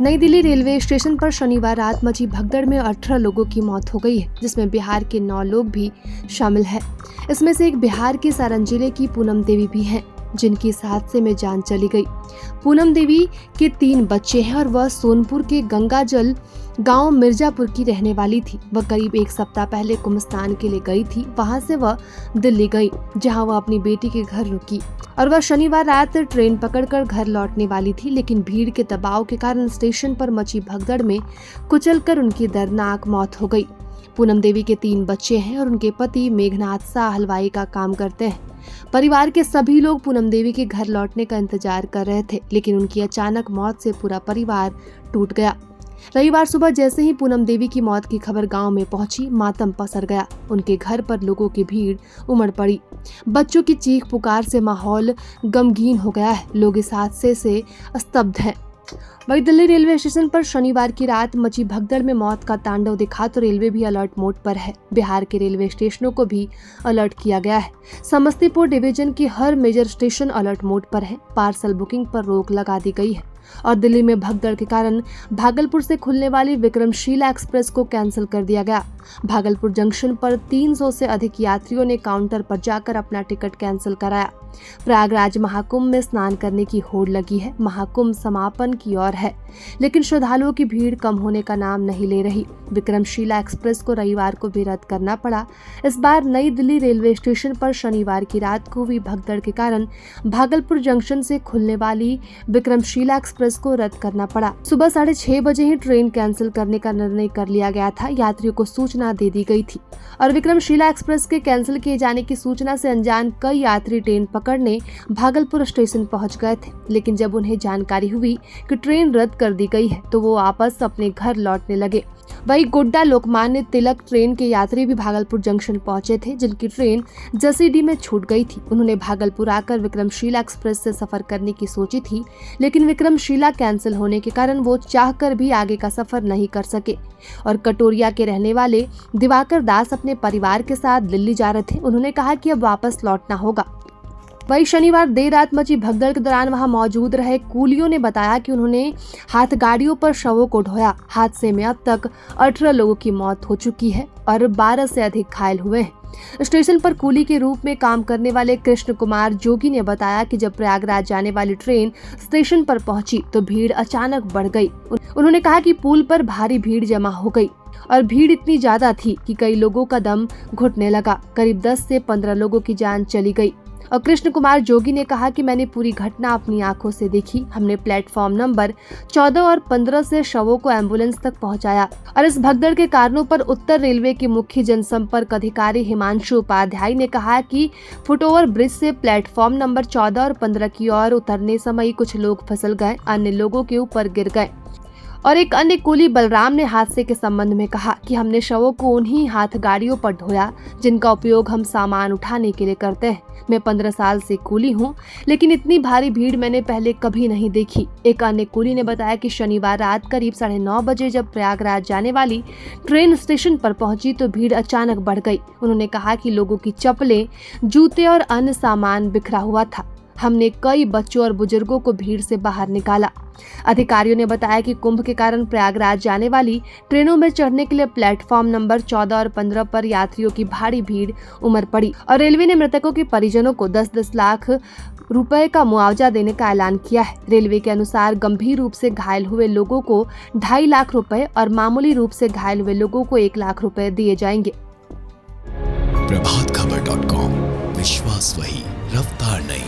नई Delhi railway station पर शनिवार रात मची भगदड़ में 18 लोगों की मौत हो गई है, जिसमें बिहार के 9 लोग भी शामिल हैं। इसमें से एक बिहार के सारण जिले की पूनम देवी भी हैं, जिनकी इस हादसे में जान चली गई। पूनम देवी के 3 बच्चे हैं और वह सोनपुर के गंगाजल गांव मिर्जापुर की रहने वाली थी। वह करीब 1 सप्ताह पहले कुंभ स्नान के लिए गई थी। वहां से वह दिल्ली गई, जहां वह अपनी बेटी के घर रुकी और वह शनिवार रात ट्रेन पकड़कर घर लौटने वाली थी, लेकिन भीड़ के दबाव के कारण स्टेशन पर मची भगदड़ में कुचलकर उनकी दर्दनाक मौत हो गई। पूनम देवी के 3 बच्चे हैं और उनके पति मेघनाथ शाह हलवाई का काम करते हैं। परिवार के सभी लोग पूनम देवी के घर लौटने का इंतजार कर रहे थे, लेकिन उनकी अचानक मौत से पूरा परिवार टूट गया। रविवार सुबह जैसे ही पूनम देवी की मौत की खबर गांव में पहुंची, मातम पसर गया। उनके घर पर लोगों की भीड़ उमड़ पड़ी। बच्चों की चीख पुकार से माहौल गमगीन हो गया है। लोग इस हादसे से स्तब्ध हैं। वहीं दिल्ली रेलवे स्टेशन पर शनिवार की रात मची भगदड़ में मौत का तांडव दिखा तो रेलवे भी अलर्ट मोड पर है। बिहार के रेलवे स्टेशनों को भी अलर्ट किया गया है। समस्तीपुर डिवीजन की हर मेजर स्टेशन अलर्ट मोड पर है। पार्सल बुकिंग पर रोक लगा दी गई है और दिल्ली में भगदड़ के कारण भागलपुर से खुलने वाली विक्रमशिला एक्सप्रेस को कैंसिल कर दिया गया। भागलपुर जंक्शन पर 300 से अधिक यात्रियों ने काउंटर पर जाकर अपना टिकट कैंसिल कराया। प्रयागराज महाकुंभ में स्नान करने की होड़ लगी है। महाकुंभ समापन की ओर है, लेकिन श्रद्धालुओं की भीड़ कम होने का नाम नहीं ले रही। विक्रमशिला एक्सप्रेस को रविवार को भी रद्द करना पड़ा। इस बार नई दिल्ली रेलवे स्टेशन पर शनिवार की रात को हुई भगदड़ के कारण भागलपुर जंक्शन से खुलने वाली विक्रमशिला एक्सप्रेस को रद्द करना पड़ा। सुबह 6:30 बजे ही ट्रेन कैंसिल करने का निर्णय कर लिया गया था। यात्रियों को सूचना दे दी गई थी और विक्रमशिला एक्सप्रेस के कैंसिल किए जाने की सूचना से अनजान कई यात्री ट्रेन पकड़ने भागलपुर स्टेशन पहुंच गए थे, लेकिन जब उन्हें जानकारी हुई कि ट्रेन रद्द कर दी गई है तो वो वापस अपने घर लौटने लगे। वहीं गोड्डा लोकमान्य तिलक ट्रेन के यात्री भी भागलपुर जंक्शन पहुंचे थे, जिनकी ट्रेन जसीडीह में छूट गई थी। उन्होंने भागलपुर आकर विक्रमशिला एक्सप्रेस से सफर करने की सोची थी, लेकिन विक्रमशिला कैंसिल होने के कारण वो चाहकर भी आगे का सफर नहीं कर सके और कटोरिया के रहने वाले दिवाकर दास अपने परिवार के साथ दिल्ली जा रहे थे। उन्होंने कहा कि अब वापस लौटना होगा। वहीं शनिवार देर रात मची भगदड़ के दौरान वहां मौजूद रहे कूलियों ने बताया कि उन्होंने हाथगाड़ियों पर शवों को ढोया। हादसे में अब तक 18 लोगों की मौत हो चुकी है और 12 से अधिक घायल हुए हैं। स्टेशन पर कूली के रूप में काम करने वाले कृष्ण कुमार जोगी ने बताया कि जब प्रयागराज जाने वाली ट्रेन स्टेशन पर पहुंची तो भीड़ अचानक बढ़ गई। उन्होंने कहा कि पुल पर भारी भीड़ जमा हो गई और भीड़ इतनी ज्यादा थी कि कई लोगों का दम घुटने लगा। करीब 10 से 15 लोगों की जान चली गई। और कृष्ण कुमार जोगी ने कहा कि मैंने पूरी घटना अपनी आंखों से देखी। हमने प्लेटफॉर्म नंबर 14 और 15 से शवों को एम्बुलेंस तक पहुंचाया और इस भगदड़ के कारणों पर उत्तर रेलवे के मुख्य जनसंपर्क अधिकारी हिमांशु उपाध्याय ने कहा कि फुटओवर ब्रिज से प्लेटफॉर्म नंबर 14 और 15 की ओर उतरने समय कुछ लोग फिसल गए, अन्य लोगों के ऊपर गिर गए। और एक अन्य कूली बलराम ने हादसे के संबंध में कहा कि हमने शवों को उन्हीं हाथ गाड़ियों पर ढोया जिनका उपयोग हम सामान उठाने के लिए करते हैं। मैं 15 साल से कूली हूं, लेकिन इतनी भारी भीड़ मैंने पहले कभी नहीं देखी। एक अन्य कूली ने बताया कि शनिवार रात करीब 9:30 बजे जब प्रयागराज जाने वाली ट्रेन स्टेशन पर पहुंची तो भीड़ अचानक बढ़ गई। उन्होंने कहा कि लोगों की चप्पलें, जूते और अन्य सामान बिखरा हुआ था। हमने कई बच्चों और बुजुर्गों को भीड़ से बाहर निकाला। अधिकारियों ने बताया कि कुंभ के कारण प्रयागराज जाने वाली ट्रेनों में चढ़ने के लिए प्लेटफॉर्म नंबर 14 और 15 पर यात्रियों की भारी भीड़ उमड़ पड़ी और रेलवे ने मृतकों के परिजनों को 10-10 लाख रुपए का मुआवजा देने का ऐलान किया है। रेलवे के अनुसार गंभीर रूप से घायल हुए लोगों को 2.5 लाख रुपए और मामूली रूप से घायल हुए लोगों को 1 लाख रुपए दिए जाएंगे। प्रभातखबर.com, विश्वास वही, रफ्तार नहीं।